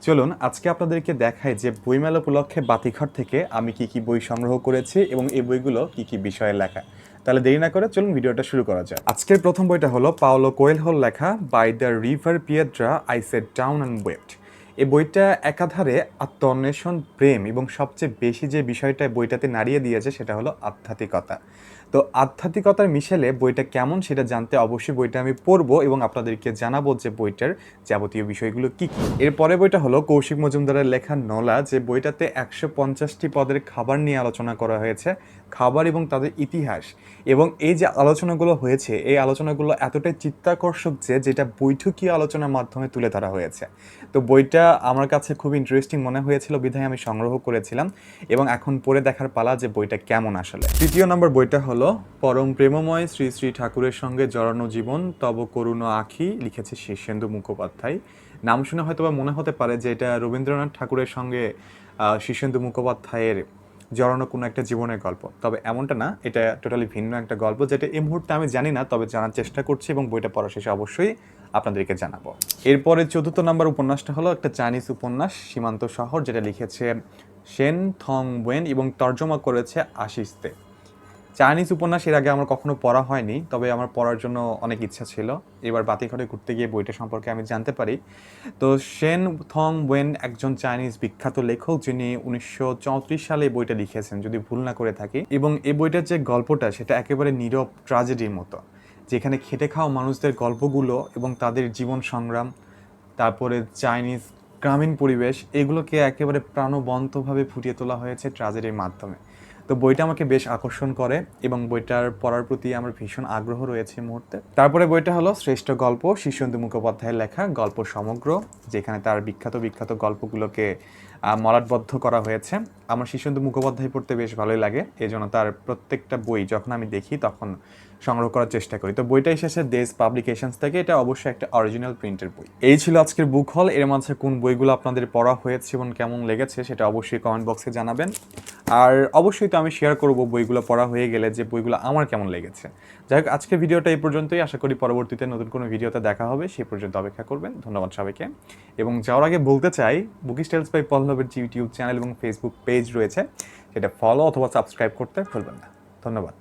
চলুন আজকে আপনাদেরকে দেখাই যে বইমেলা উপলক্ষে বাতিঘর থেকে আমি কি বই সংগ্রহ করেছি এবং এই বইগুলো কি বিষয়ে লেখা। তাহলে দেরি না করে চলুন ভিডিওটা শুরু করা যায়। আজকের প্রথম বইটা হলো পাওলো কোয়েলহোর লেখা by the river Piedra I sat down and wept. এই বইটা একাধারে আত্মঅন্বেষণ, প্রেম এবং সবচেয়ে বেশি যে বিষয়টা বইটাতে নাড়িয়ে দিয়েছে সেটা হলো আধ্যাত্মিকতা। তো আধ্যাত্মিকতার মিশেলে বইটা কেমন সেটা জানতে অবশ্যই বইটা আমি পড়বো এবং আপনাদেরকে জানাবো যে বইটার যাবতীয় বিষয়গুলো কি। এরপরে বইটা হলো কৌশিক মজুমদারের লেখা নলা, যে বইটাতে 150টি পদের খাবার নিয়ে আলোচনা করা হয়েছে, খাবার এবং তাদের ইতিহাস। এবং এই যে আলোচনাগুলো হয়েছে এই আলোচনাগুলো এতটাই চিত্তাকর্ষক যেটা বৈঠকীয় আলোচনার মাধ্যমে তুলে ধরা হয়েছে। তো বইটা আমার কাছে খুব ইন্টারেস্টিং মনে হয়েছিল বিধায় আমি সংগ্রহ করেছিলাম এবং এখন পড়ে দেখার পালা যে বইটা কেমন আসলে। তৃতীয় নম্বর বইটা হলো পরম প্রেমময় শ্রী শ্রী ঠাকুরের সঙ্গে জড়ানো জীবন তব করুণ আখি, লিখেছে শীর্ষেন্দু মুখোপাধ্যায়। নাম শুনে হয়তো বা মনে হতে পারে যে এটা রবীন্দ্রনাথ ঠাকুরের সঙ্গে শীর্ষেন্দু মুখোপাধ্যায়ের জড়ানো কোনো একটা জীবনের গল্প, তবে এমনটা না, এটা টোটালি ভিন্ন একটা গল্প যেটা এই মুহূর্তে আমি জানি না, তবে জানার চেষ্টা করছি এবং বইটা পড়া শেষে অবশ্যই আপনাদেরকে জানাবো। এরপরে চতুর্থ নম্বর উপন্যাসটা হলো একটা চাইনিজ উপন্যাস সীমান্ত শহর, যেটা লিখেছে শেন থং ওয়েন এবং তর্জমা করেছে আশিস দে। চাইনিজ উপন্যাস এর আগে আমার কখনো পড়া হয়নি, তবে আমার পড়ার জন্য অনেক ইচ্ছা ছিল। এবার বাতিঘরে ঘুরতে গিয়ে বইটা সম্পর্কে আমি জানতে পারি। তো শেন থং ওয়েন একজন চাইনিজ বিখ্যাত লেখক, যিনি 1934 সালে এই বইটা লিখেছেন যদি ভুল না করে থাকি। এবং এই বইটার যে গল্পটা সেটা একেবারে নীরব ট্র্যাজেডির মতো, যেখানে খেটে খাওয়া মানুষদের গল্পগুলো এবং তাদের জীবন সংগ্রাম, তারপরে চাইনিজ গ্রামীণ পরিবেশ, এগুলোকে একেবারে প্রাণবন্তভাবে ফুটিয়ে তোলা হয়েছে ট্র্যাজেডির মাধ্যমে। তো বইটা আমাকে বেশ আকর্ষণ করে এবং বইটার পড়ার প্রতি আমার ভীষণ আগ্রহ রয়েছে এই মুহূর্তে। তারপরে বইটা হলো শ্রেষ্ঠ গল্প, শীর্ষেন্দু মুখোপাধ্যায়ের লেখা গল্প সমগ্র, যেখানে তার বিখ্যাত বিখ্যাত গল্পগুলোকে মলাটবদ্ধ করা হয়েছে। আমার শীর্ষেন্দু মুখোপাধ্যায় পড়তে বেশ ভালোই লাগে, এই জন্য তার প্রত্যেকটা বই যখন আমি দেখি তখন সংগ্রহ করার চেষ্টা করি। তো বইটা এসেছে দেশ পাবলিকেশনস থেকে, এটা অবশ্যই একটা অরিজিনাল প্রিন্টের বই। এই ছিল আজকের বুক হল। এর মাঝে কোন বইগুলো আপনাদের পড়া হয়েছে এবং কেমন লেগেছে সেটা অবশ্যই কমেন্ট বক্সে জানাবেন। আর অবশ্যই তো আমি শেয়ার করব বইগুলো পড়া হয়ে গেলে যে বইগুলো আমার কেমন লেগেছে। যাই হোক, আজকের ভিডিওটা এই পর্যন্তই। আশা করি পরবর্তীতে নতুন কোনো ভিডিওতে দেখা হবে, সেই পর্যন্ত অপেক্ষা করবেন। ধন্যবাদ সবাইকে। এবং যাওয়ার আগে বলতে চাই, বুকিশ টেলস বাই পল্লবের যে ইউটিউব চ্যানেল এবং ফেসবুক পেজ রয়েছে সেটা ফলো অথবা সাবস্ক্রাইব করতে ভুলবেন না। ধন্যবাদ।